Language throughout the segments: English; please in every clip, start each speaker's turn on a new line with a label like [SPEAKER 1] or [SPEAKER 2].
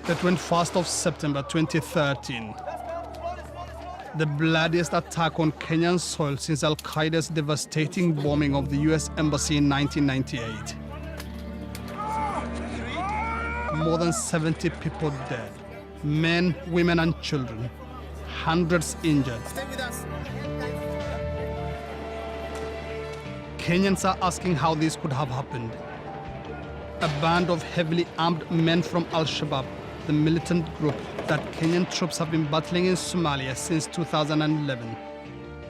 [SPEAKER 1] The 21st of September 2013. The bloodiest attack on Kenyan soil since Al-Qaeda's devastating bombing of the US Embassy in 1998. More than 70 people dead, men, women and children, hundreds injured. Kenyans are asking how this could have happened. A band of heavily armed men from al-Shabab, the militant group that Kenyan troops have been battling in Somalia since 2011,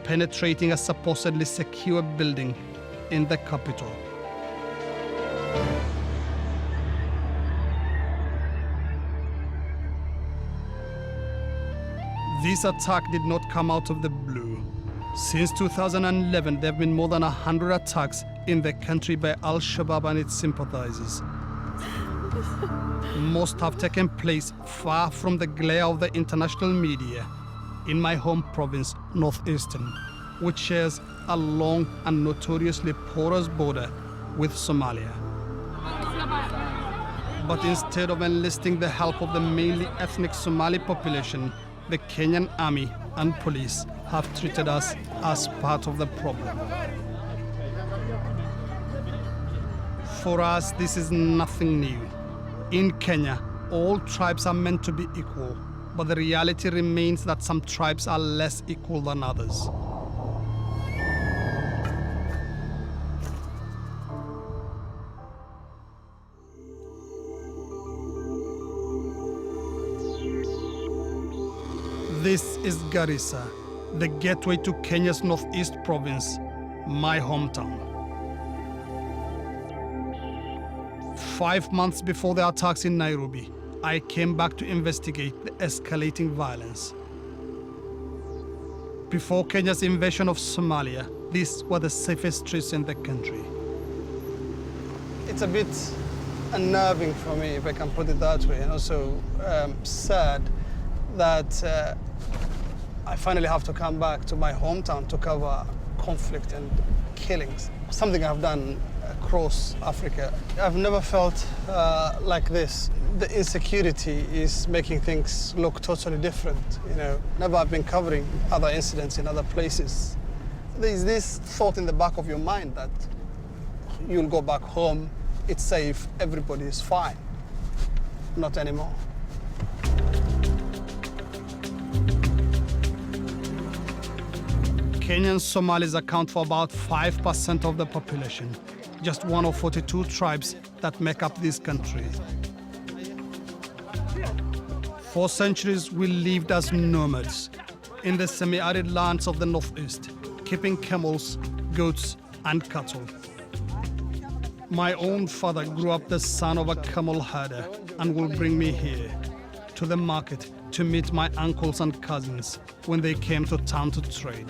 [SPEAKER 1] penetrating a supposedly secure building in the capital. This attack did not come out of the blue. Since 2011, there have been more than 100 attacks in the country by al-Shabab and its sympathizers. Most have taken place far from the glare of the international media in my home province, Northeastern, which shares a long and notoriously porous border with Somalia. But instead of enlisting the help of the mainly ethnic Somali population, the Kenyan army and police have treated us as part of the problem. For us, this is nothing new. In Kenya, all tribes are meant to be equal, but the reality remains that some tribes are less equal than others. This is Garissa, the gateway to Kenya's Northeast province, my hometown. 5 months before the attacks in Nairobi, I came back to investigate the escalating violence. Before Kenya's invasion of Somalia, these were the safest streets in the country. It's a bit unnerving for me, if I can put it that way, and also sad that I finally have to come back to my hometown to cover conflict and killings, something I've done across Africa. I've never felt like this. The insecurity is making things look totally different. Never have been covering other incidents in other places. There's this thought in the back of your mind that you'll go back home, it's safe, everybody is fine. Not anymore. Kenyans Somalis account for about 5% of the population, just one of 42 tribes that make up this country. For centuries, we lived as nomads in the semi-arid lands of the Northeast, keeping camels, goats, and cattle. My own father grew up the son of a camel herder and will bring me here to the market to meet my uncles and cousins when they came to town to trade.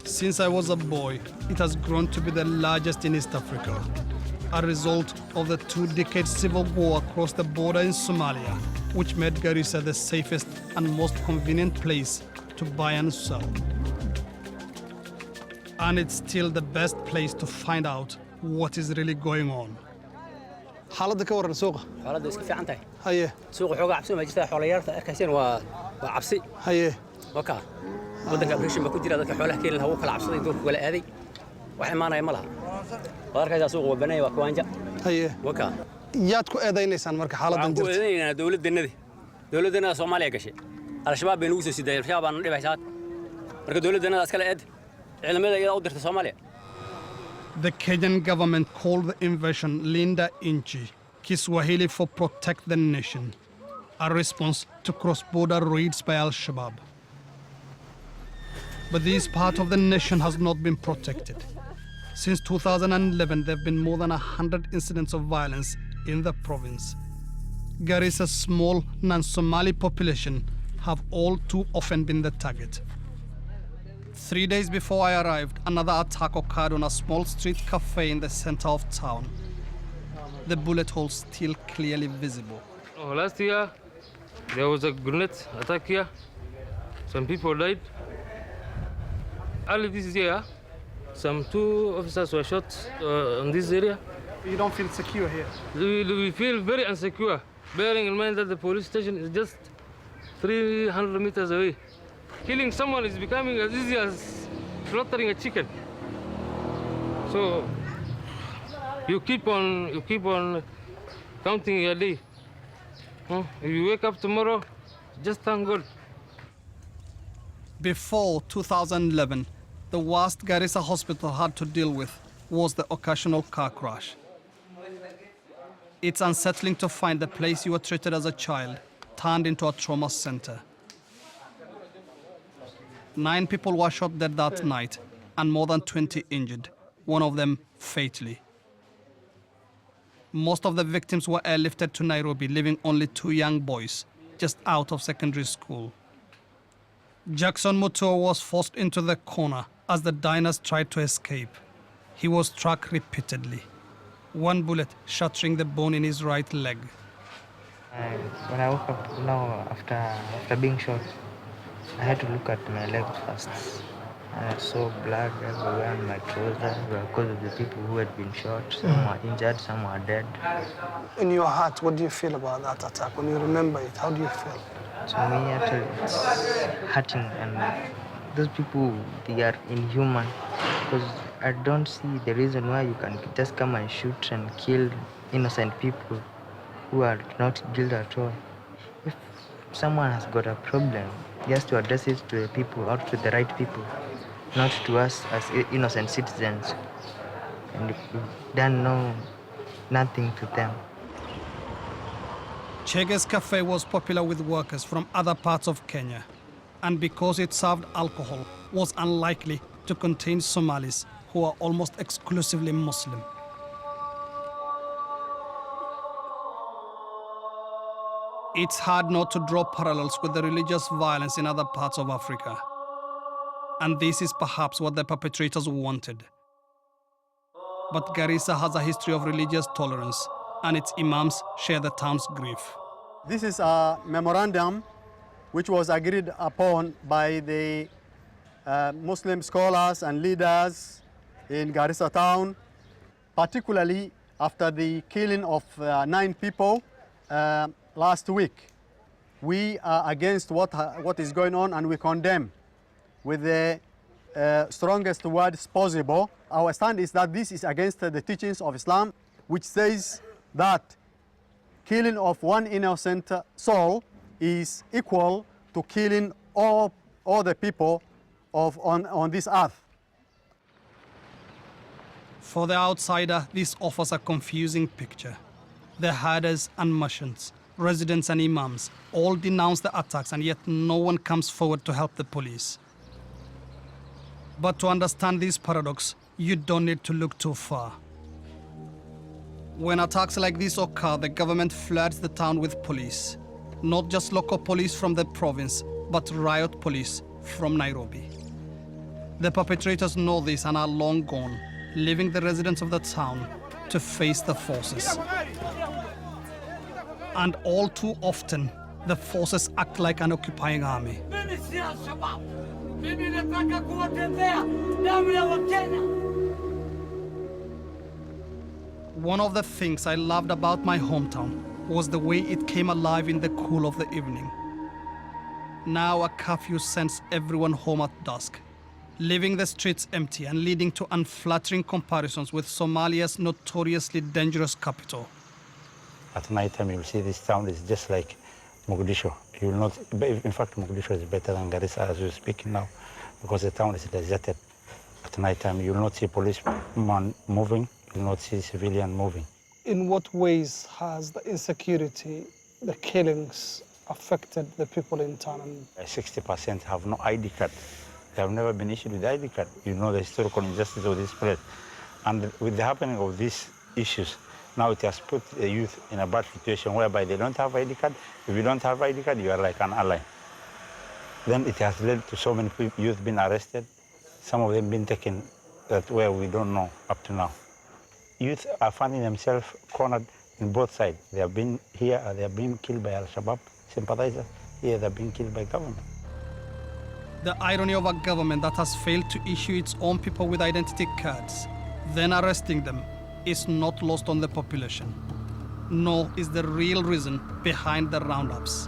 [SPEAKER 1] Since I was a boy, it has grown to be the largest in East Africa, a result of the 2-decade civil war across the border in Somalia, which made Garissa the safest and most convenient place to buy and sell. And it's still the best place to find out what is really going on. حالتك كورن السوق.
[SPEAKER 2] حالته اسك في عنتي.
[SPEAKER 1] هيه.
[SPEAKER 2] سوق حوجة عبسي ما جت حوليارته أركسين وعبسي.
[SPEAKER 1] هيه.
[SPEAKER 2] وكا. ودك أبريش ما كنت جرا ذاك حوله كيل الهواء كل عبسي يدور ولا هذي. وحين ما أنا يملها. وأركز سوق وبناي وكوانجا.
[SPEAKER 1] هيه.
[SPEAKER 2] وكا.
[SPEAKER 1] ياتكو إذا إنسان مرك حالة دنجرت.
[SPEAKER 2] أنا دولة الندي. دولة النا صوماليا كشيء. al-Shabab بينوسوا سيدا الشباب أنا لبعثات. مرك دولة النا أسكال إد. علماء إذا أودرت صوماليا.
[SPEAKER 1] The Kenyan government called the invasion Linda Inchi, Kiswahili for Protect the Nation, a response to cross-border raids by al-Shabab. But this part of the nation has not been protected. Since 2011, there have been more than 100 incidents of violence in the province. Garissa's small non-Somali population have all too often been the target. 3 days before I arrived, another attack occurred on a small street cafe in the center of town. The bullet holes still clearly visible.
[SPEAKER 3] Last year, there was a grenade attack here. Some people died. Early this year, some 2 officers were shot in this area.
[SPEAKER 1] You don't feel secure here?
[SPEAKER 3] We feel very insecure. bearing in mind that the police station is just 300 meters away. Killing someone is becoming as easy as slaughtering a chicken. So you keep on counting your day. If you wake up tomorrow, just thank God.
[SPEAKER 1] Before 2011, the worst Garissa hospital had to deal with was the occasional car crash. It's unsettling to find the place you were treated as a child turned into a trauma center. 9 people were shot dead that night and more than 20 injured, one of them fatally. Most of the victims were airlifted to Nairobi, leaving only 2 young boys just out of secondary school. Jackson Mutua was forced into the corner as the diners tried to escape. He was struck repeatedly, one bullet shattering the bone in his right leg.
[SPEAKER 4] When I woke up now after being shot, I had to look at my leg first. And I saw blood everywhere on my trousers because of the people who had been shot. Some were injured, some were dead.
[SPEAKER 1] In your heart, what do you feel about that attack? When you remember it, how do you feel?
[SPEAKER 4] To me, actually, it's hurting. And those people, they are inhuman. Because I don't see the reason why you can just come and shoot and kill innocent people who are not guilty at all. If someone has got a problem, he has to address it to the people, or to the right people, not to us as innocent citizens. And we've done nothing to them.
[SPEAKER 1] Chege's Cafe was popular with workers from other parts of Kenya, and because it served alcohol, was unlikely to contain Somalis who are almost exclusively Muslim. It's hard not to draw parallels with the religious violence in other parts of Africa. And this is perhaps what the perpetrators wanted. But Garissa has a history of religious tolerance, and its imams share the town's grief.
[SPEAKER 5] This is a memorandum which was agreed upon by the Muslim scholars and leaders in Garissa town, particularly after the killing of 9 people last week. We are against what is going on, and we condemn with the strongest words possible. Our stand is that this is against the teachings of Islam, which says that killing of one innocent soul is equal to killing all the people on this earth.
[SPEAKER 1] For the outsider, this offers a confusing picture. The herders and merchants, residents and imams all denounce the attacks, and yet no one comes forward to help the police. But to understand this paradox, you don't need to look too far. When attacks like this occur, the government floods the town with police. Not just local police from the province, but riot police from Nairobi. The perpetrators know this and are long gone, leaving the residents of the town to face the forces. And all too often, the forces act like an occupying army. One of the things I loved about my hometown was the way it came alive in the cool of the evening. Now a curfew sends everyone home at dusk, leaving the streets empty and leading to unflattering comparisons with Somalia's notoriously dangerous capital.
[SPEAKER 6] At night time, you'll see this town is just like Mogadishu. You will not, in fact, Mogadishu is better than Garissa as we're speaking now, because the town is deserted. At night time, you will not see policeman moving, you will not see civilian moving.
[SPEAKER 1] In what ways has the insecurity, the killings, affected the people in town?
[SPEAKER 6] 60% have no ID card. They have never been issued with ID card. You know the historical injustice of this place. And with the happening of these issues, now it has put the youth in a bad situation whereby they don't have ID card. If you don't have ID card, you are like an ally. Then it has led to so many youth being arrested. Some of them being taken that where we don't know up to now. Youth are finding themselves cornered in both sides. They have been here, they have been killed by al-Shabab sympathizers. Here they have been killed by government.
[SPEAKER 1] The irony of a government that has failed to issue its own people with identity cards, then arresting them, is not lost on the population. nor is the real reason behind the roundups.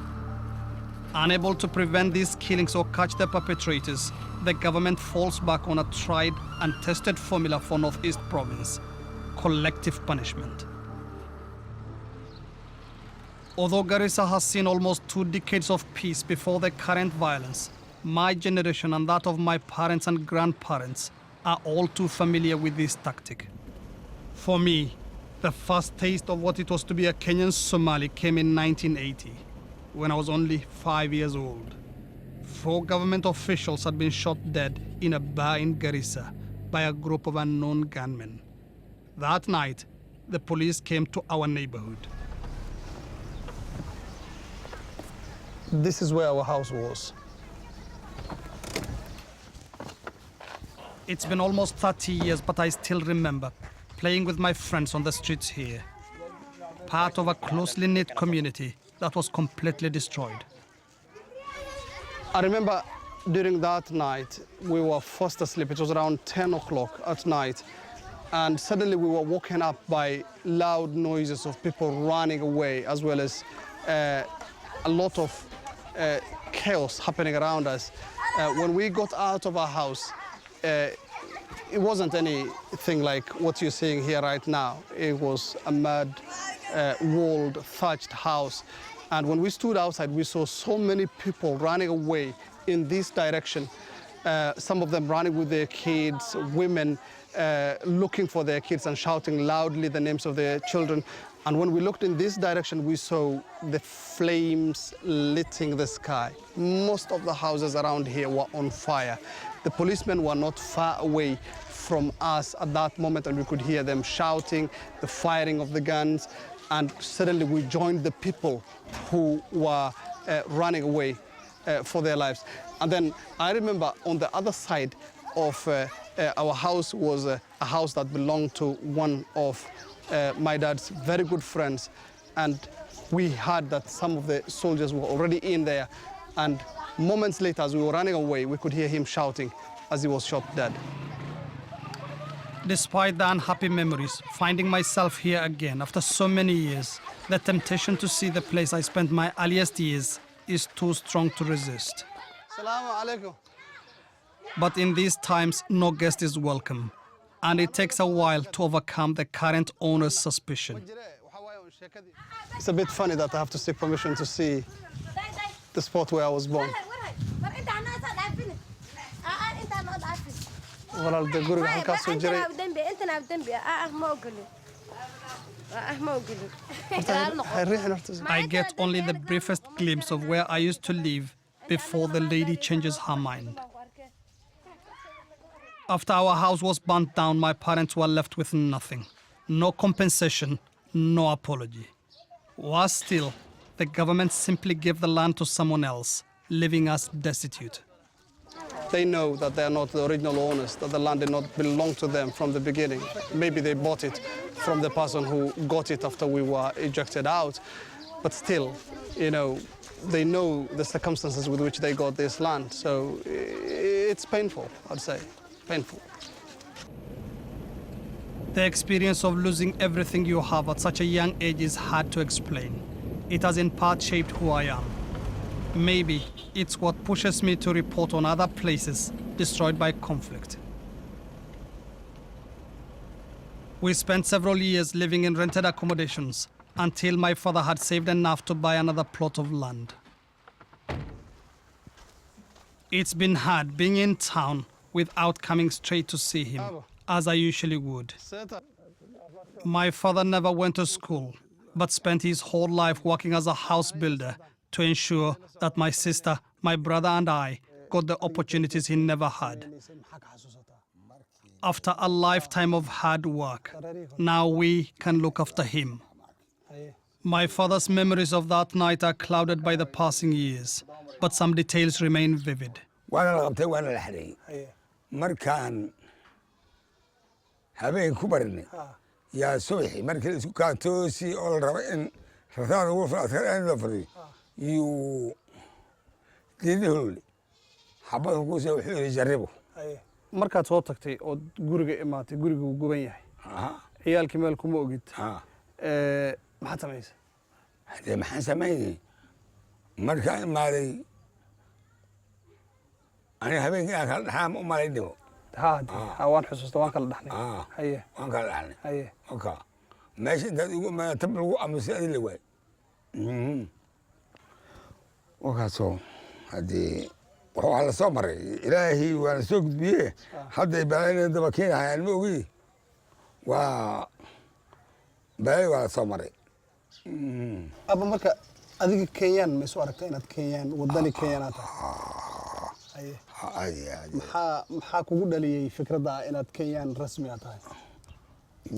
[SPEAKER 1] Unable to prevent these killings or catch the perpetrators, the government falls back on a tried and tested formula for Northeast Province: collective punishment. Although Garissa has seen almost 2 decades of peace before the current violence, my generation and that of my parents and grandparents are all too familiar with this tactic. For me, the first taste of what it was to be a Kenyan Somali came in 1980, when I was only 5 years old. 4 government officials had been shot dead in a bar in Garissa by a group of unknown gunmen. That night, the police came to our neighborhood. This is where our house was. It's been almost 30 years, but I still remember playing with my friends on the streets here. Part of a closely knit community that was completely destroyed. I remember during that night, we were forced asleep. It was around 10 o'clock at night. And suddenly we were woken up by loud noises of people running away, as well as a lot of chaos happening around us. When we got out of our house, it wasn't anything like what you're seeing here right now. It was a mud walled, thatched house. And when we stood outside, we saw so many people running away in this direction. Some of them running with their kids, women looking for their kids and shouting loudly the names of their children. And when we looked in this direction, we saw the flames lighting the sky. Most of the houses around here were on fire. The policemen were not far away from us at that moment, and we could hear them shouting, the firing of the guns. And suddenly we joined the people who were running away for their lives. And then I remember on the other side of our house was a house that belonged to one of my dad's very good friends. And we heard that some of the soldiers were already in there. And moments later, as we were running away, we could hear him shouting as he was shot dead. Despite the unhappy memories, finding myself here again after so many years, the temptation to see the place I spent my earliest years is too strong to resist. Assalamu alaikum. But in these times, no guest is welcome, and it takes a while to overcome the current owner's suspicion. It's a bit funny that I have to seek permission to see the spot where I was born. I get only the briefest glimpse of where I used to live before the lady changes her mind. After our house was burnt down, my parents were left with nothing. No compensation, no apology. Worse still, the government simply gave the land to someone else, leaving us destitute. They know that they are not the original owners, that the land did not belong to them from the beginning. Maybe they bought it from the person who got it after we were ejected out. But still, you know, they know the circumstances with which they got this land. So it's painful, I'd say, painful. The experience of losing everything you have at such a young age is hard to explain. It has in part shaped who I am. Maybe it's what pushes me to report on other places destroyed by conflict. We spent several years living in rented accommodations until my father had saved enough to buy another plot of land. It's been hard being in town without coming straight to see him, as I usually would. My father never went to school, but spent his whole life working as a house builder to ensure that my sister, my brother, and I got the opportunities he never had. After a lifetime of hard work, now we can look after him. My father's memories of that night are clouded by the passing years, but some details remain vivid. markaad soo tagtay oo guriga imaatay gurigu guban yahay ciyaalkii meel kuma ogid maxaad samaysay
[SPEAKER 7] haddee maxaan samaynay markaan imaaday aniga habeenkii aan kala dhaxaa ma u malaynimo
[SPEAKER 1] ha waan xusuusta waan kala dhaxnay haye
[SPEAKER 7] waan kala dhaxnay
[SPEAKER 1] haye
[SPEAKER 7] marka meesha intaad igu imaada tab lagu amusay adi la waay wakaasoo haddii waxaa la soo maray ilaahay waa la soo gudbiye hadday balaayn daba keenahayaan ma ogi waa balaayn waa la soo maray
[SPEAKER 1] aba marka adiga kenyaan ma isu aragta inaad kenyaan wadani kenyaan aad tahay maxaa kugu dhaliyey fikradda inaad kenyaan rasmi aad tahay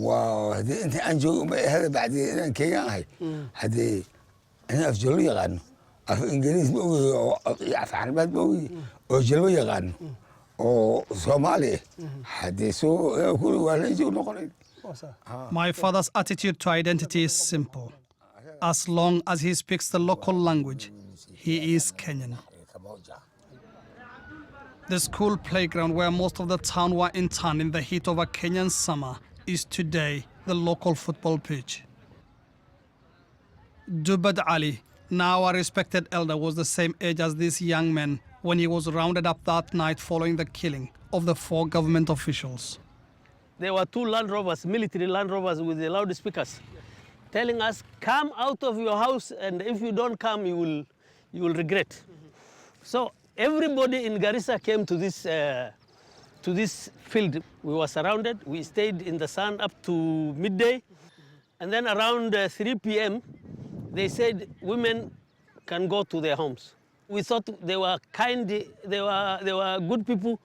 [SPEAKER 7] waa haddii inta aan joogo uma ahada bacdi inaan kenyaan ahay haddii inaan af jolo yaqaano af ingiriis ma ogi oo af carabeed ma ogi oo jelbo yaqaano oo soomaali haddii soo kuli waa la joog noqonayn.
[SPEAKER 1] My father's attitude to identity is simple. As long as he speaks the local language, he is Kenyan. The school playground where most of the town were interned in the heat of a Kenyan summer is today the local football pitch. Dubad Ali, now a respected elder, was the same age as these young men when he was rounded up that night following the killing of the 4 government officials.
[SPEAKER 8] There were 2 Land Rovers, military Land Rovers with the loudspeakers, telling us, come out of your house, and if you don't come, you will regret. So everybody in Garissa came to this field. We were surrounded. We stayed in the sun up to midday. And then around 3 p.m., they said women can go to their homes. We thought they were kind, they were good people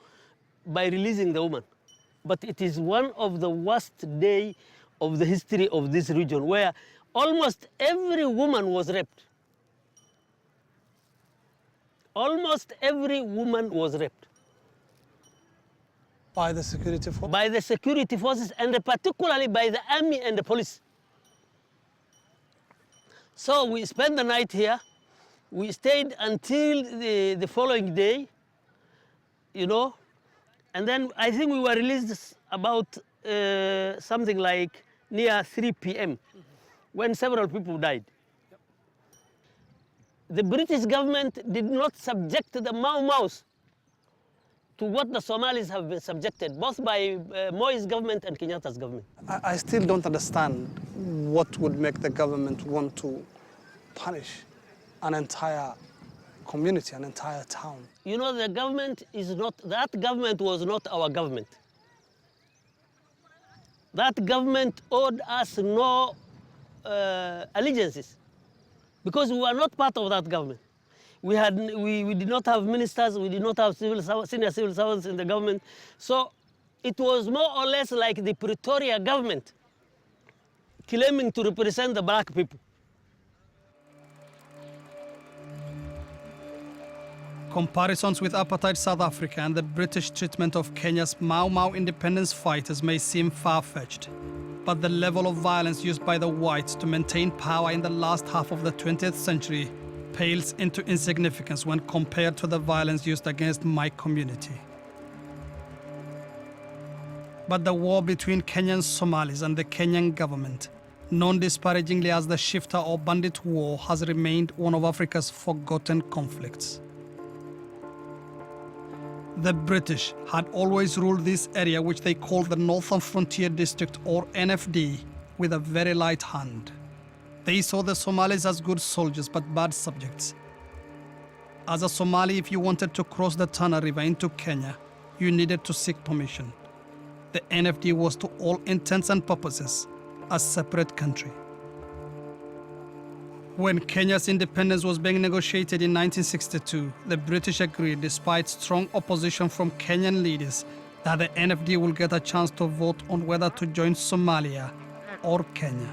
[SPEAKER 8] by releasing the woman. But it is one of the worst days of the history of this region, where almost every woman was raped. Almost every woman was raped.
[SPEAKER 1] By the security forces?
[SPEAKER 8] By the security forces, and particularly by the army and the police. So we spent the night here. We stayed until the following day, you know, and then I think we were released about something like near 3 p.m. when several people died. The British government did not subject the Mau Maus to what the Somalis have been subjected, both by Moi's government and Kenyatta's government.
[SPEAKER 1] I still don't understand what would make the government want to punish an entire community, an entire town.
[SPEAKER 8] You know, the government is not, that government was not our government. That government owed us no allegiances because we were not part of that government. We did not have ministers, we did not have senior civil servants in the government. So it was more or less like the Pretoria government claiming to represent the black people.
[SPEAKER 1] Comparisons with apartheid South Africa and the British treatment of Kenya's Mau Mau independence fighters may seem far-fetched, but the level of violence used by the whites to maintain power in the last half of the 20th century pales into insignificance when compared to the violence used against my community. But the war between Kenyans Somalis and the Kenyan government, known disparagingly as the Shifter or Bandit War, has remained one of Africa's forgotten conflicts. The British had always ruled this area, which they called the Northern Frontier District, or NFD, with a very light hand. They saw the Somalis as good soldiers but bad subjects. As a Somali, if you wanted to cross the Tana River into Kenya, you needed to seek permission. The NFD was, to all intents and purposes, a separate country. When Kenya's independence was being negotiated in 1962, the British agreed, despite strong opposition from Kenyan leaders, that the NFD will get a chance to vote on whether to join Somalia or Kenya.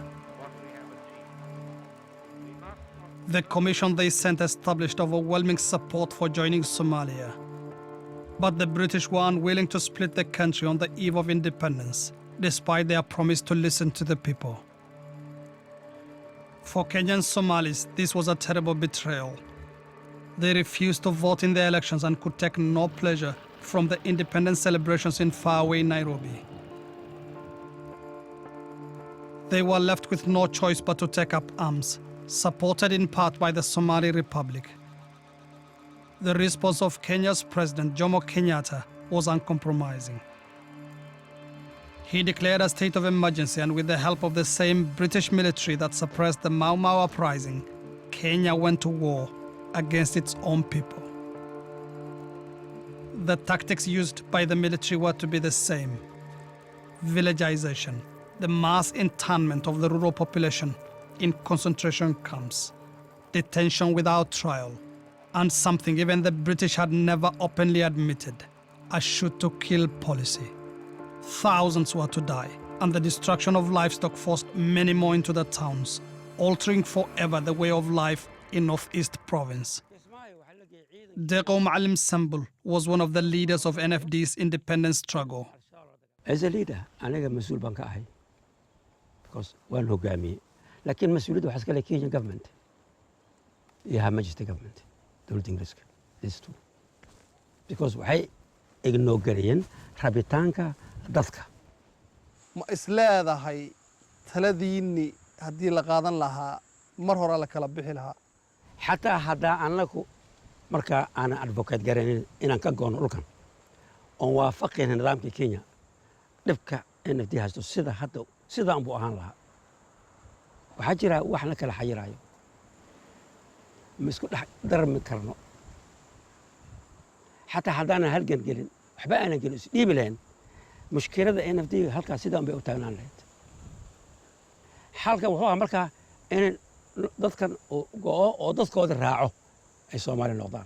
[SPEAKER 1] The commission they sent established overwhelming support for joining Somalia. But the British were unwilling to split the country on the eve of independence, despite their promise to listen to the people. For Kenyans Somalis, this was a terrible betrayal. They refused to vote in the elections and could take no pleasure from the independence celebrations in faraway Nairobi. They were left with no choice but to take up arms, supported in part by the Somali Republic. The response of Kenya's President Jomo Kenyatta was uncompromising. He declared a state of emergency, and with the help of the same British military that suppressed the Mau Mau uprising, Kenya went to war against its own people. The tactics used by the military were to be the same: villagization, the mass internment of the rural population in concentration camps, detention without trial, and something even the British had never openly admitted, a shoot-to-kill policy. Thousands were to die, and the destruction of livestock forced many more into the towns, altering forever the way of life in Northeast Province. Dego Maalim Sambul was one of the leaders of NFD's independence struggle.
[SPEAKER 9] As a leader, أنا مسؤول بنك أهي, because one hogami. لكن مسؤوليته وحسك على Kenyan government. Her Majesty government, دولة إنجليز. These two, because وحي ignorarian rabitaanka dadka.
[SPEAKER 1] Ma isleedahay taladiinni haddii la qaadan lahaa mar hore la kala bixi lahaa.
[SPEAKER 9] حتى هذا أناكو مركا أنا advocate جرين إن أنك جون أولكن. أن وافقين النظام في كينيا. نبكى إن بدي هذا سيدا حتى سيدا أبو أهان لها. وحجرة وإحنا كلا حجرة. مسكون درب من كرنو. حتى حدانا هالجن جلين. حبانا جلوس يبلين. مشكلة ده إن بدي هالك سيدا أبو تاعنا لهت. حالك وهو مركا إن dadkan oo dadkooda raaco ay Soomaali noqdaan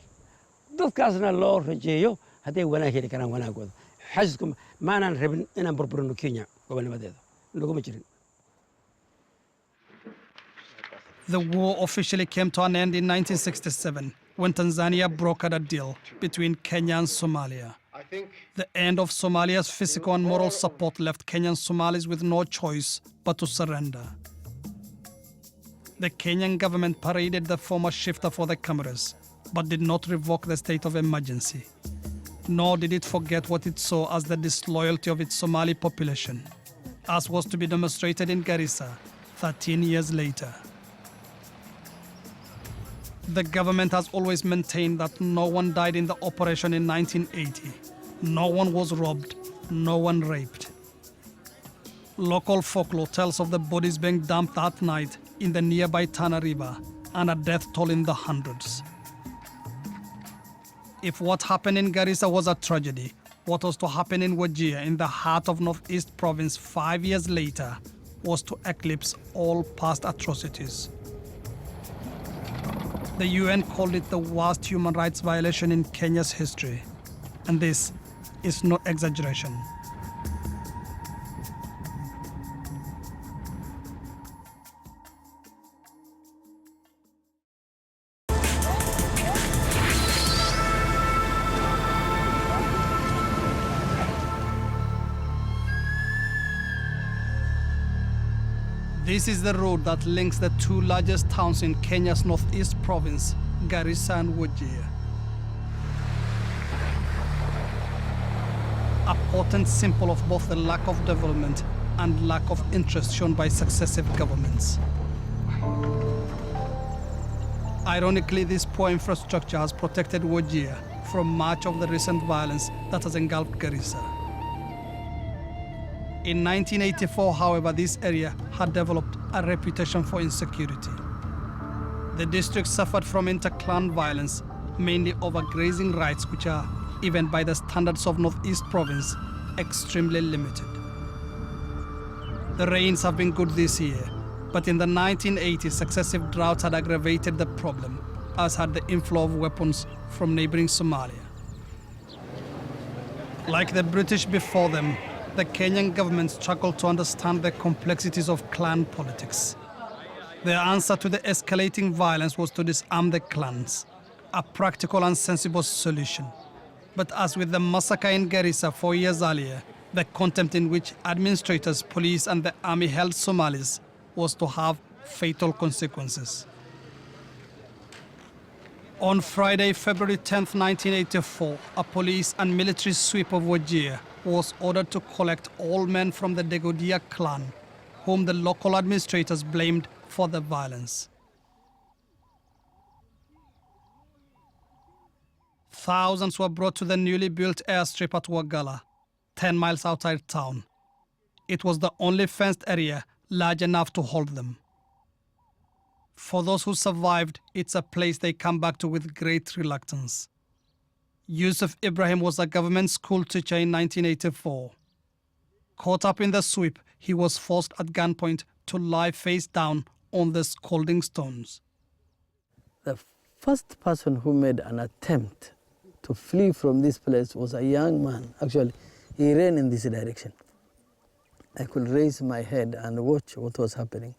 [SPEAKER 9] dadkaasna loo rajeeyo haday wanaag heli karaan wanaagooda xasku maanan rabin inaan burburino Kenya gobonnimadeeda laguma jirin.
[SPEAKER 1] The war officially came to an end in 1967 when Tanzania brokered a deal between Kenya and Somalia. The end of Somalia's physical and moral support left Kenyan Somalis with no choice but to surrender. The Kenyan government paraded the former shifter for the cameras, but did not revoke the state of emergency. Nor did it forget what it saw as the disloyalty of its Somali population, as was to be demonstrated in Garissa 13 years later. The government has always maintained that no one died in the operation in 1980. No one was robbed, no one raped. Local folklore tells of the bodies being dumped that night in the nearby Tana River and a death toll in the hundreds. If what happened in Garissa was a tragedy, what was to happen in Wajir in the heart of Northeast Province 5 years later was to eclipse all past atrocities. The UN called it the worst human rights violation in Kenya's history, and this is no exaggeration. This is the road that links the two largest towns in Kenya's Northeast Province, Garissa and Wajir. A potent symbol of both the lack of development and lack of interest shown by successive governments. Ironically, this poor infrastructure has protected Wajir from much of the recent violence that has engulfed Garissa. In 1984, however, this area had developed a reputation for insecurity. The district suffered from inter-clan violence, mainly over grazing rights, which are, even by the standards of Northeast Province, extremely limited. The rains have been good this year, but in the 1980s, successive droughts had aggravated the problem, as had the inflow of weapons from neighboring Somalia. Like the British before them, the Kenyan government struggled to understand the complexities of clan politics. Their answer to the escalating violence was to disarm the clans, a practical and sensible solution. But as with the massacre in Garissa 4 years earlier, the contempt in which administrators, police, and the army held Somalis was to have fatal consequences. On Friday, February 10, 1984, a police and military sweep of Wajir was ordered to collect all men from the Degodia clan whom the local administrators blamed for the violence. Thousands were brought to the newly built airstrip at Wagala, 10 miles outside town. It was the only fenced area large enough to hold them. For those who survived, it's a place they come back to with great reluctance. Yusuf Ibrahim was a government school teacher in 1984. Caught up in the sweep, he was forced at gunpoint to lie face down on the scalding stones.
[SPEAKER 8] The first person who made an attempt to flee from this place was a young man. Actually, he ran in this direction. I could raise my head and watch what was happening.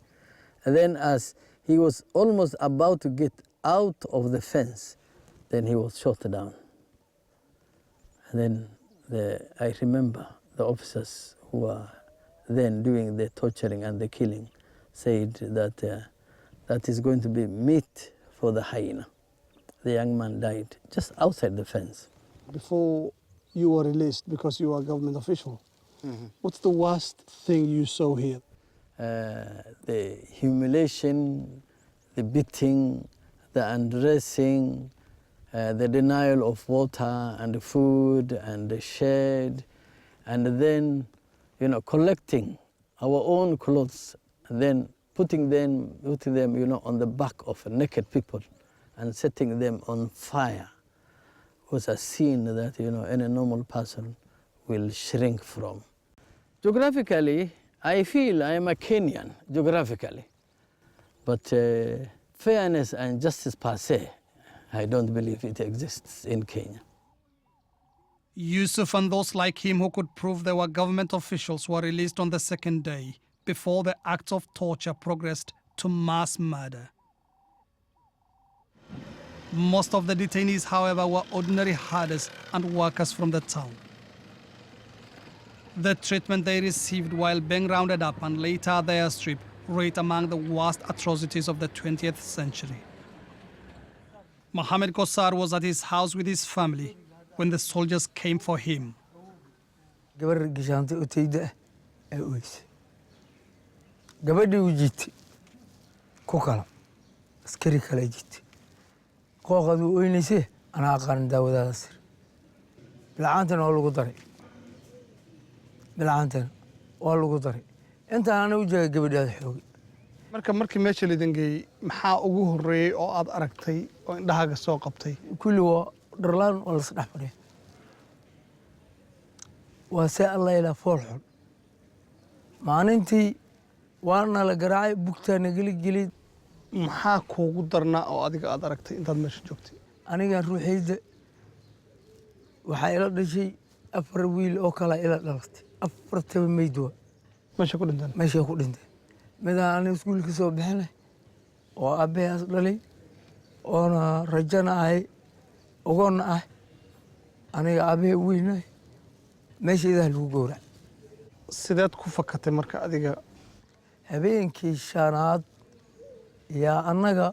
[SPEAKER 8] And then as he was almost about to get out of the fence, then he was shot down. And then I remember the officers who were then doing the torturing and the killing said that that is going to be meat for the hyena. The young man died just outside the fence.
[SPEAKER 1] Before you were released, because you were a government official, what's the worst thing you saw here?
[SPEAKER 8] The humiliation, the beating, the undressing, the denial of water and food and the shade, and then, collecting our own clothes and then putting them, on the back of naked people and setting them on fire was a scene that, any normal person will shrink from. Geographically, I feel I am a Kenyan, geographically. But fairness and justice per se, I don't believe it exists in Kenya.
[SPEAKER 1] Yusuf and those like him who could prove they were government officials were released on the second day, before the acts of torture progressed to mass murder. Most of the detainees, however, were ordinary herders and workers from the town. The treatment they received while being rounded up and later at the airstrip rate among the worst atrocities of the 20th century. Mohammed was at his house with his family when the soldiers came for him.
[SPEAKER 10] gabadhii u jiitay ku kala askari kale jiitay qooqadu oynaysay ana aqaan daawadaas bilcaantan oo lagu daray inta aan u jeeday gabadhaada xoog
[SPEAKER 1] markii meesha lidin geeyay maxaa ugu horeeyay oo aad aragtay oo indhahaaga soo qabtay
[SPEAKER 10] kulli waa dharlaan oo la saddex fadhiya waa see alla ilaa fool xun maalintii waana la garaacay bugtaana geli
[SPEAKER 1] maxaa kuugu darnaa oo adiga aad aragtay intaad meesha joogtay
[SPEAKER 10] aniga ruuxayda waxaa ila dhashay 4 wiil oo kala ila dhalatay 4 meydwa
[SPEAKER 1] meesha ku dhinteen midaan iskuulka soo bixinay oo aabbahaas dhalay oona rajana ahay ogoonna ah aniga aabbahay weynay meesha idaha lagu gowrac sideed ku fakatay marka adiga habeenkii shanaad yaa annaga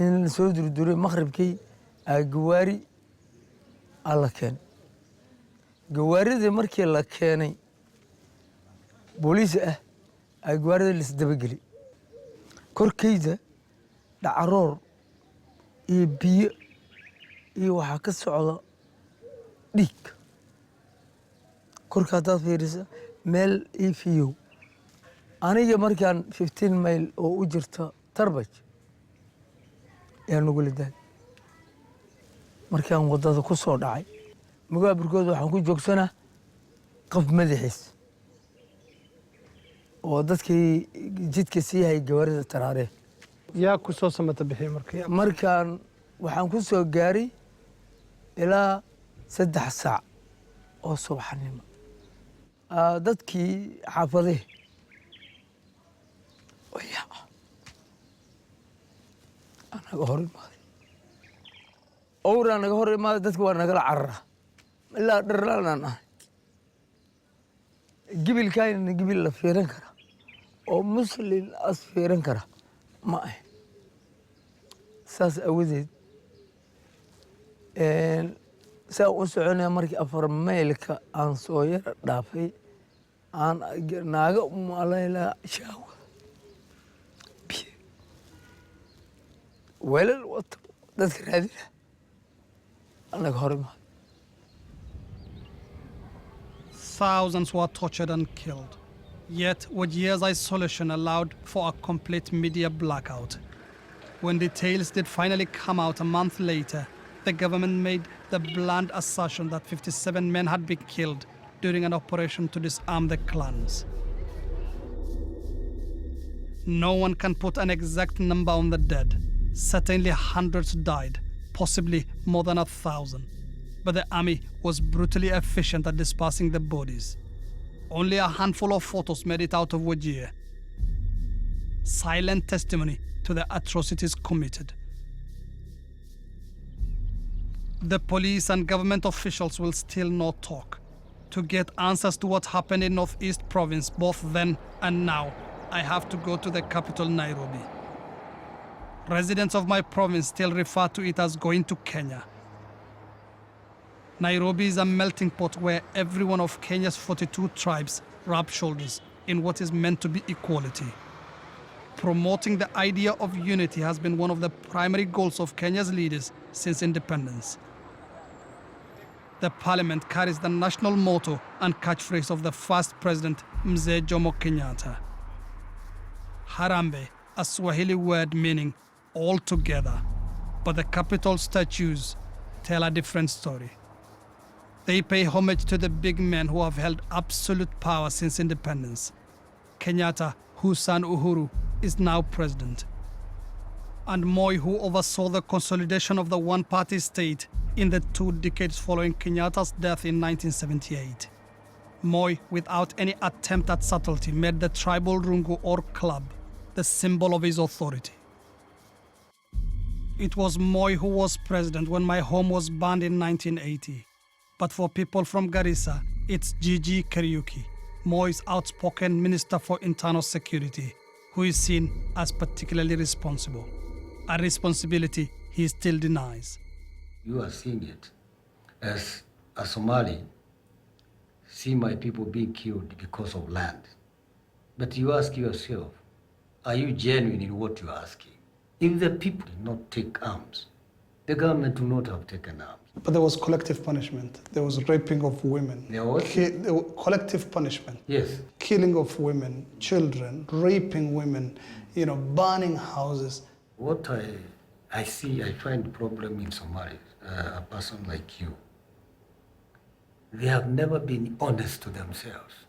[SPEAKER 1] in la soo durduray maqribkii gawaari alla keenay gawaaridii markii la keenay booliis ay gawaarida la isdabageli korkayda dhacaroor iyo biyo iyo waxaa ka socda dhiig korka haddaad fiirisa meel ii fiyow aniga markaan 15 mayl oo u jirta tarbaj yaa nugula daad markaan waddada ku soo dhacay mugaaburkooda waxaan ku joogsanaa qof madaxiis oo dadkii jidka sii hayay gawaarida taraaree yaa ku soo samata bixiyay
[SPEAKER 10] markaan waxaan ku soo gaaray ilaa 3 saac oo subaxnimo dadkii xaafadee anaga hor imaaday owraa naga hor imaaday dadki waa nagala carara ilaa dharlaanaan ahay gibilkaayna gibil la fiiran kara oo muslin as fiiran kara ma ah saas awadeed saa u soconaya markii 4 maylka aan soo yara dhaafay aan naaga u malaynaa shahwada biyo weelal wato dadka raadina annaga hore maa.
[SPEAKER 1] Thousands were tortured and killed. Yet, Wajir's isolation allowed for a complete media blackout. When details did finally come out a month later, the government made the blunt assertion that 57 men had been killed during an operation to disarm the clans. No one can put an exact number on the dead. Certainly hundreds died, possibly more than 1,000. But the army was brutally efficient at dispersing the bodies. Only a handful of photos made it out of Wajir. Silent testimony to the atrocities committed. The police and government officials will still not talk. To get answers to what happened in Northeast Province both then and now, I have to go to the capital, Nairobi. Residents of my province still refer to it as going to Kenya. Nairobi is a melting pot where every one of Kenya's 42 tribes rub shoulders in what is meant to be equality. Promoting the idea of unity has been one of the primary goals of Kenya's leaders since independence. The parliament carries the national motto and catchphrase of the first president, Mzee Jomo Kenyatta. Harambe, a Swahili word meaning all together, but the capital statues tell a different story. They pay homage to the big men who have held absolute power since independence. Kenyatta, whose son Uhuru is now president, and Moi, who oversaw the consolidation of the one-party state in the 2 decades following Kenyatta's death in 1978. Moi, without any attempt at subtlety, made the tribal rungu or club the symbol of his authority. It was Moi who was president when my home was burned in 1980. But for people from Garissa, it's Gigi Kariuki, Moi's outspoken Minister for Internal Security, who is seen as particularly responsible, a responsibility he still denies.
[SPEAKER 11] You are seeing it as a Somali, see my people being killed because of land. But you ask yourself, are you genuine in what you're asking? If the people did not take arms, the government would not have taken arms.
[SPEAKER 1] But there was collective punishment. There was raping of women.
[SPEAKER 11] There was?
[SPEAKER 1] Collective punishment.
[SPEAKER 11] Yes.
[SPEAKER 1] Killing of women, children, raping women, burning houses.
[SPEAKER 11] What I see, I find problem in Somalia, a person like you. They have never been honest to themselves.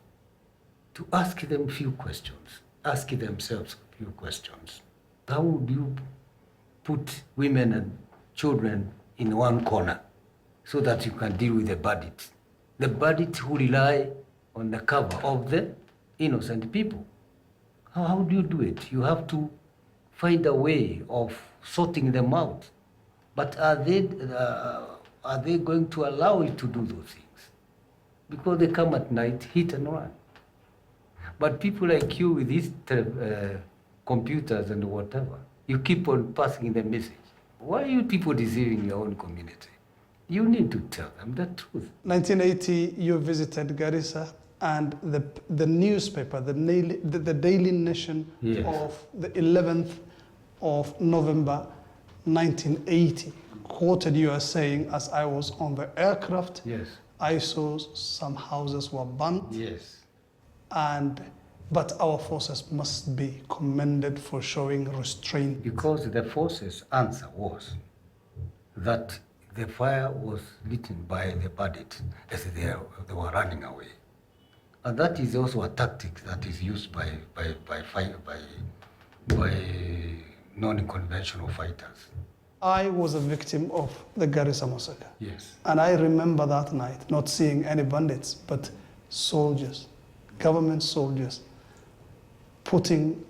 [SPEAKER 11] To ask them few questions, ask themselves few questions. How would you put women and children in one corner so that you can deal with the bandits? The bandits who rely on the cover of the innocent people. How do you do it? You have to find a way of sorting them out. But are they going to allow you to do those things? Because they come at night, hit and run. But people like you with these computers and whatever, you keep on passing the message. Why are you people deceiving your own community? You need to tell them the truth. 1980,
[SPEAKER 1] you visited Garissa, and the newspaper, the Daily Nation,
[SPEAKER 11] yes,
[SPEAKER 1] of the 11th of November 1980 quoted you as saying, as I was on the aircraft,
[SPEAKER 11] yes,
[SPEAKER 1] I saw some houses were burnt.
[SPEAKER 11] Yes.
[SPEAKER 1] But our forces must be commended for showing restraint.
[SPEAKER 11] Because the forces' answer was that the fire was lit by the bandits as they were running away. And that is also a tactic that is used by non-conventional fighters.
[SPEAKER 1] I was a victim of the Garissa massacre.
[SPEAKER 11] Yes.
[SPEAKER 1] And I remember that night not seeing any bandits, but soldiers, government soldiers, putting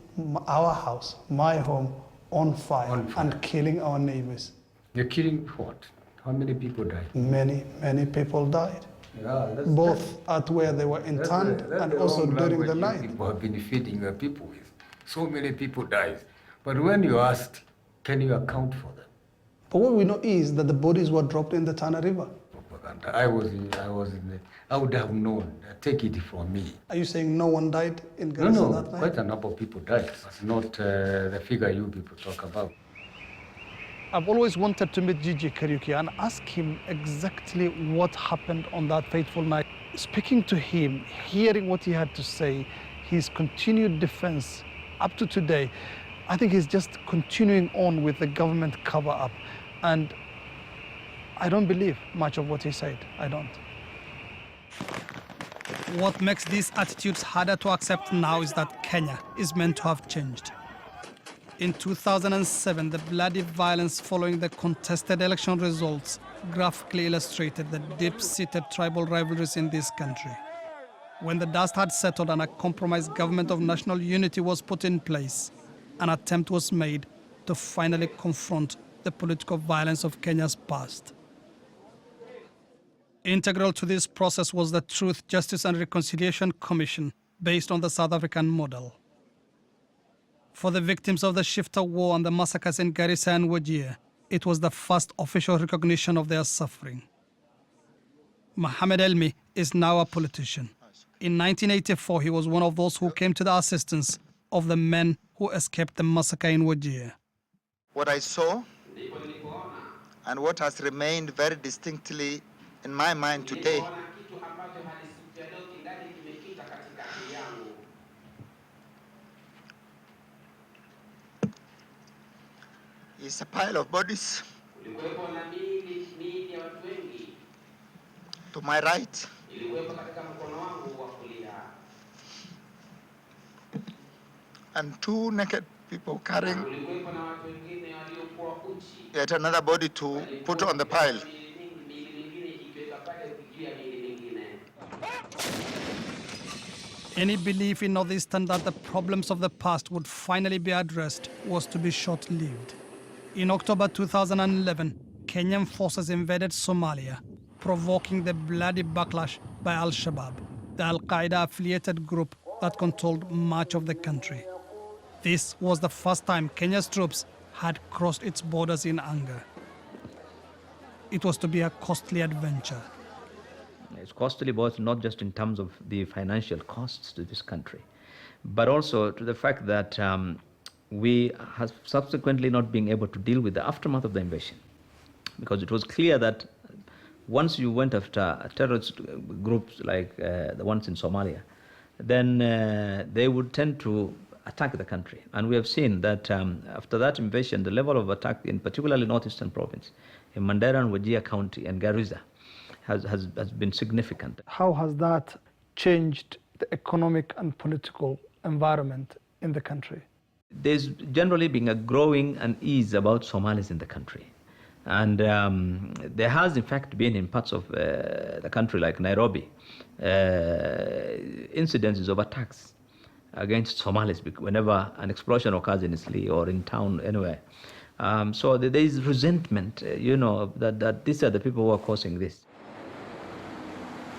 [SPEAKER 1] our house, my home, on fire and killing our neighbors.
[SPEAKER 11] You're killing what? How many people died?
[SPEAKER 1] Many, many people died.
[SPEAKER 11] Yeah,
[SPEAKER 1] both at where they were interned and also during the night.
[SPEAKER 11] People have been feeding your people with. So many people died. But when you asked, can you account for them?
[SPEAKER 1] But what we know is that the bodies were dropped in the Tana River.
[SPEAKER 11] understand. I would have known. Take it from me.
[SPEAKER 1] Are you saying no one died in Garissa
[SPEAKER 11] No,
[SPEAKER 1] that night?
[SPEAKER 11] quite a number of people died, but not the figure you people talk about.
[SPEAKER 1] I've always wanted to meet Gigi Kariuki and ask him exactly what happened on that fateful night. Speaking to him, hearing what he had to say, his continued defense up to today, I think he's just continuing on with the government cover-up. And I don't believe much of what he said. I don't. What makes these attitudes harder to accept now is that Kenya is meant to have changed. In 2007, the bloody violence following the contested election results graphically illustrated the deep-seated tribal rivalries in this country. When the dust had settled and a compromised government of national unity was put in place, an attempt was made to finally confront the political violence of Kenya's past. Integral to this process was the Truth, Justice and Reconciliation Commission, based on the South African model. For the victims of the Shifter War and the massacres in Garissa and Wajir, it was the first official recognition of their suffering. Mohammed Elmi is now a politician. In 1984, he was one of those who came to the assistance of the men who escaped the massacre in Wajir.
[SPEAKER 12] What I saw and what has remained very distinctly in my mind today is a pile of bodies to my right and two naked people carrying yet another body to put on the pile.
[SPEAKER 1] Any belief in Northeastern that the problems of the past would finally be addressed was to be short-lived. In October 2011, Kenyan forces invaded Somalia, provoking the bloody backlash by al-Shabab, the al-Qaeda-affiliated group that controlled much of the country. This was the first time Kenya's troops had crossed its borders in anger. It was to be a costly adventure.
[SPEAKER 13] It's costly both not just in terms of the financial costs to this country, but also to the fact that we have subsequently not been able to deal with the aftermath of the invasion, because it was clear that once you went after terrorist groups like the ones in Somalia, then they would tend to attack the country. And we have seen that after that invasion, the level of attack in particularly northeastern province, in Mandera and Wajir County and Garissa, has been significant.
[SPEAKER 1] How has that changed the economic and political environment in the country?
[SPEAKER 13] There's generally been a growing unease about Somalis in the country. And there has, in fact, been in parts of the country like Nairobi, incidences of attacks against Somalis whenever an explosion occurs in Isli or in town anywhere. So there is resentment, that these are the people who are causing this.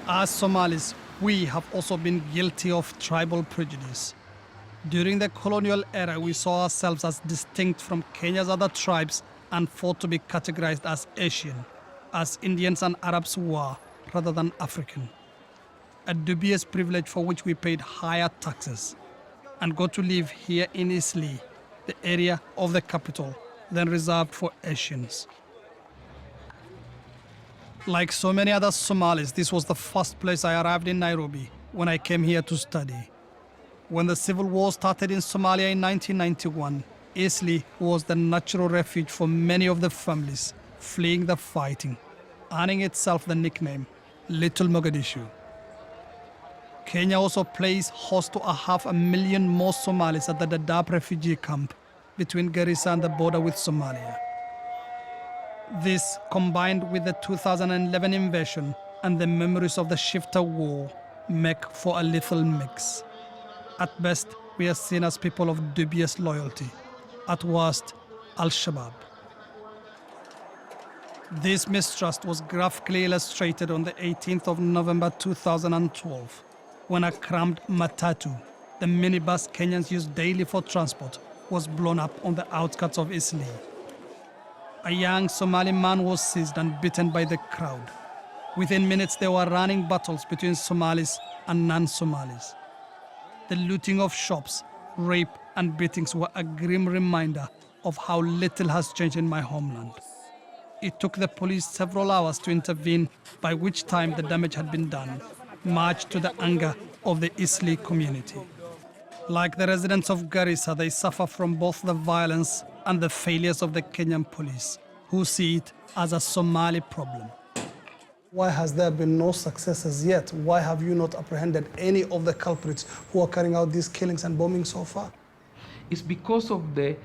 [SPEAKER 1] As Somalis, we have also been guilty of tribal prejudice. During the colonial era, we saw ourselves as distinct from Kenya's other tribes and fought to be categorized as Asian, as Indians and Arabs were, rather than African. A dubious privilege for which we paid higher taxes and got to live here in Isli, the area of the capital, then reserved for Asians. Like so many other Somalis, this was the first place I arrived in Nairobi when I came here to study. When the civil war started in Somalia in 1991, Isli was the natural refuge for many of the families fleeing the fighting, earning itself the nickname Little Mogadishu. Kenya also plays host to 500,000 more Somalis at the Dadaab refugee camp between Garissa and the border with Somalia. This, combined with the 2011 invasion and the memories of the Shifter War, make for a lethal mix. At best, we are seen as people of dubious loyalty. At worst, al-Shabab. This mistrust was graphically illustrated on the 18th of November 2012, when a crammed matatu, the minibus Kenyans use daily for transport, was blown up on the outskirts of Isli. A young Somali man was seized and beaten by the crowd. Within minutes, there were running battles between Somalis and non-Somalis. The looting of shops, rape, and beatings were a grim reminder of how little has changed in my homeland. It took the police several hours to intervene, by which time the damage had been done, much to the anger of the Isli community. Like the residents of Garissa, they suffer from both the violence and the failures of the Kenyan police, who see it as a Somali problem. Why has there been no successes yet? Why have you not apprehended any of the culprits who are carrying out these killings and bombings so far?
[SPEAKER 14] It's because of the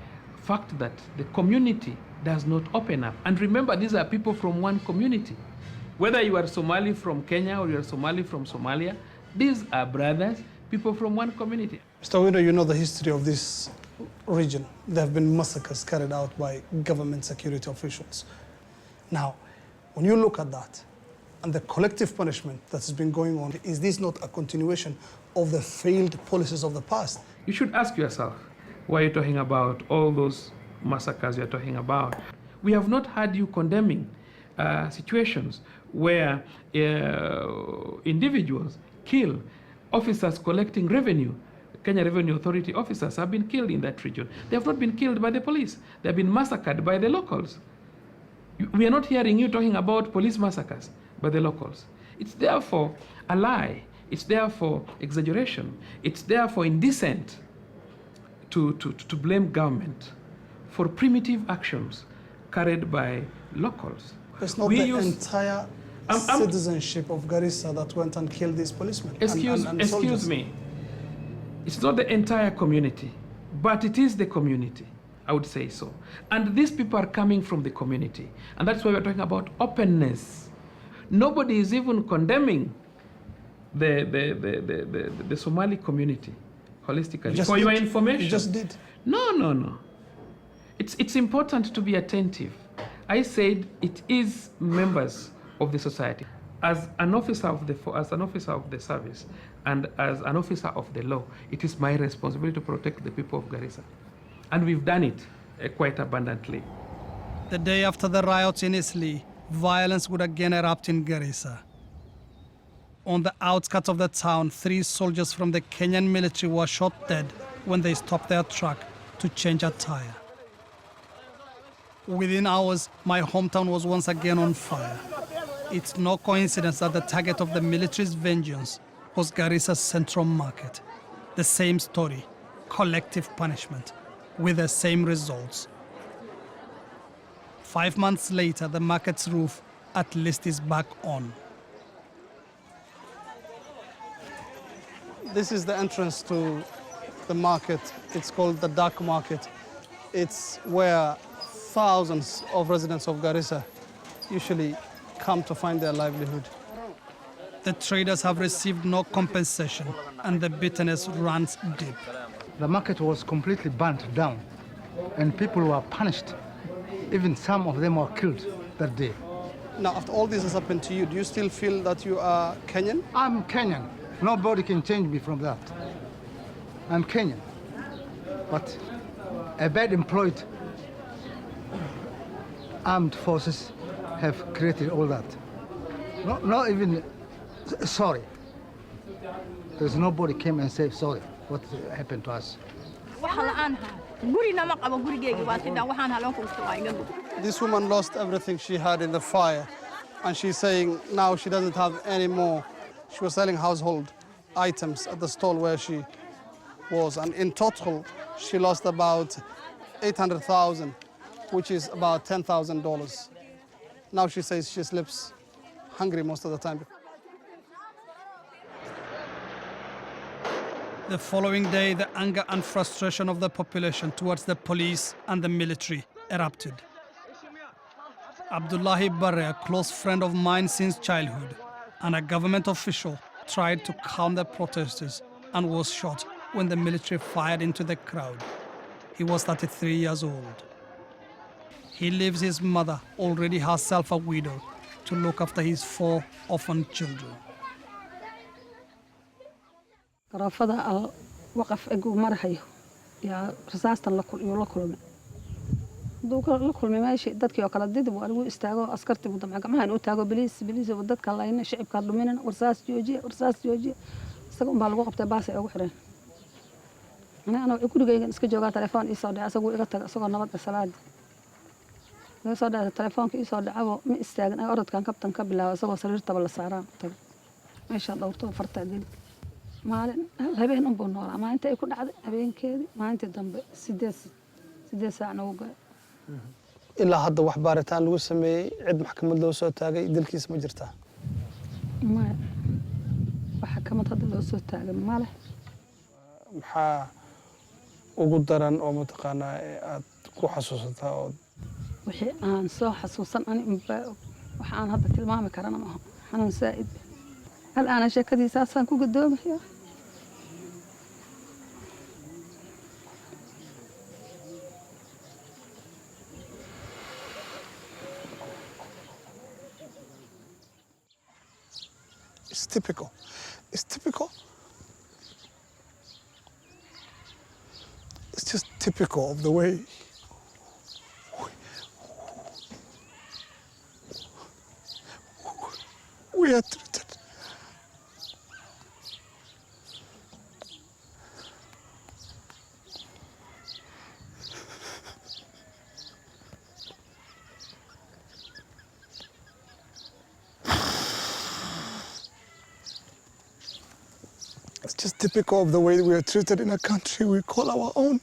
[SPEAKER 14] fact that the community does not open up. And remember, these are people from one community. Whether you are Somali from Kenya or you are Somali from Somalia, these are brothers, people from one community.
[SPEAKER 1] Mr. Widow, you know the history of this region. There have been massacres carried out by government security officials. Now, when you look at that, and the collective punishment that has been going on, is this not a continuation of the failed policies of the past?
[SPEAKER 14] You should ask yourself, why are you talking about all those massacres you're talking about? We have not had you condemning situations where individuals kill officers collecting revenue. Kenya Revenue Authority officers have been killed in that region. They have not been killed by the police. They have been massacred by the locals. We are not hearing you talking about police massacres by the locals. It's therefore a lie. It's therefore exaggeration. It's therefore indecent to blame government for primitive actions carried by locals.
[SPEAKER 1] It's not entire citizenship of Garissa that went and killed these policemen.
[SPEAKER 14] Excuse me. It's not the entire community, but it is the community, I would say so. And these people are coming from the community. And that's why we're talking about openness. Nobody is even condemning the Somali community holistically. For your information.
[SPEAKER 1] You just did.
[SPEAKER 14] No. It's important to be attentive. I said it is members of the society. As an officer of the service and as an officer of the law, it is my responsibility to protect the people of Garissa. And we've done it quite abundantly.
[SPEAKER 1] The day after the riots in Isli, violence would again erupt in Garissa. On the outskirts of the town, 3 soldiers from the Kenyan military were shot dead when they stopped their truck to change a tire. Within hours, my hometown was once again on fire. It's no coincidence that the target of the military's vengeance was Garissa's central market. The same story, collective punishment, with the same results. 5 months later, the market's roof at least is back on. This is the entrance to the market. It's called the dark market. It's where thousands of residents of Garissa usually come to find their livelihood. The traders have received no compensation and the bitterness runs deep.
[SPEAKER 15] The market was completely burnt down and people were punished. Even some of them were killed that day.
[SPEAKER 1] Now, after all this has happened to you, do you still feel that you are Kenyan?
[SPEAKER 15] I'm Kenyan. Nobody can change me from that. I'm Kenyan. But a bad employed armed forces have created all that. Not even sorry. There's nobody came and said sorry what happened to us.
[SPEAKER 1] This woman lost everything she had in the fire, and she's saying now she doesn't have any more. She was selling household items at the stall where she was, and in total she lost about 800,000, which is about $10,000. Now she says she sleeps hungry most of the time. The following day, the anger and frustration of the population towards the police and the military erupted. Abdullahi Barre, a close friend of mine since childhood, and a government official, tried to calm the protesters and was shot when the military fired into the crowd. He was 33 years old. He leaves his mother, already herself a widow, to look after his 4 orphan children.
[SPEAKER 16] rafada al waqaf egu marahayo ya rasaastan la kulmay hadduu la kulmay meeshii dadkii oo kala didib waa lagu istaago askartii muddo gacmaha inuu taago biliis dadka layna shicibka dhuminana warsaas joojiye isaga unbaa lagu qabtay baas ay ugu xireen ana gurigaygan iska joogaa telefoon ii soo dhacay asagoo iga taga asagoo nabad salaad iga soo dhacay telefoonka ii soo dhacay ma istaagin ay orodkan kabtan ka bilaabo asagoo sariirtaba la saaraan taga meesha dhowrto farta dil maalin habeen un buu noolaa maalinta ay ku dhacday habeenkeedii maalintii dambe 8 saacna uu galay
[SPEAKER 1] ilaa hadda wax baaritaan lagu sameeyey cid maxkamad loo soo taagay dilkiis ma jirtaa
[SPEAKER 16] maya wax maxkamad hadda loo soo taagay ma leh
[SPEAKER 1] maxaa ugu daran oo mataqaanaa aad ku xasuusataa oo
[SPEAKER 16] wixii aan soo xasuusan ani wax aan hadda tilmaami karana ma aha xanuun saa'id hal ana sheekadiisaasaan ku gadoomayaa
[SPEAKER 1] It's typical. It's typical. It's just typical of the way we are treated. It's just typical of the way we are treated in a country we call our own.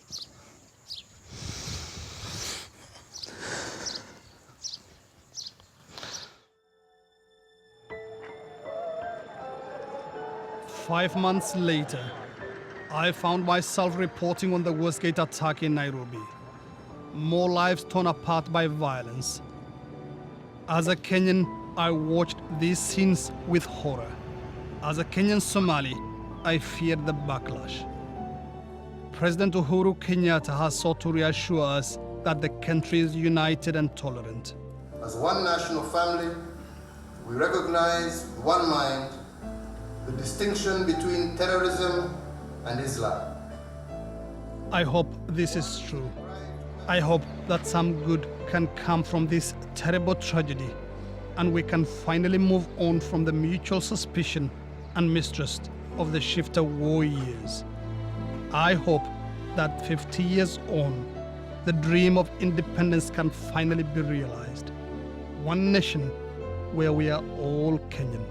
[SPEAKER 1] Five months later, I found myself reporting on the Westgate attack in Nairobi. More lives torn apart by violence. As a Kenyan, I watched these scenes with horror. As a Kenyan Somali, I feared the backlash. President Uhuru Kenyatta has sought to reassure us that the country is united and tolerant.
[SPEAKER 17] As one national family, we recognize with one mind the distinction between terrorism and Islam.
[SPEAKER 1] I hope this is true. I hope that some good can come from this terrible tragedy and we can finally move on from the mutual suspicion and mistrust of the shifter war years. I hope that 50 years on, the dream of independence can finally be realized. One nation where we are all Kenyan.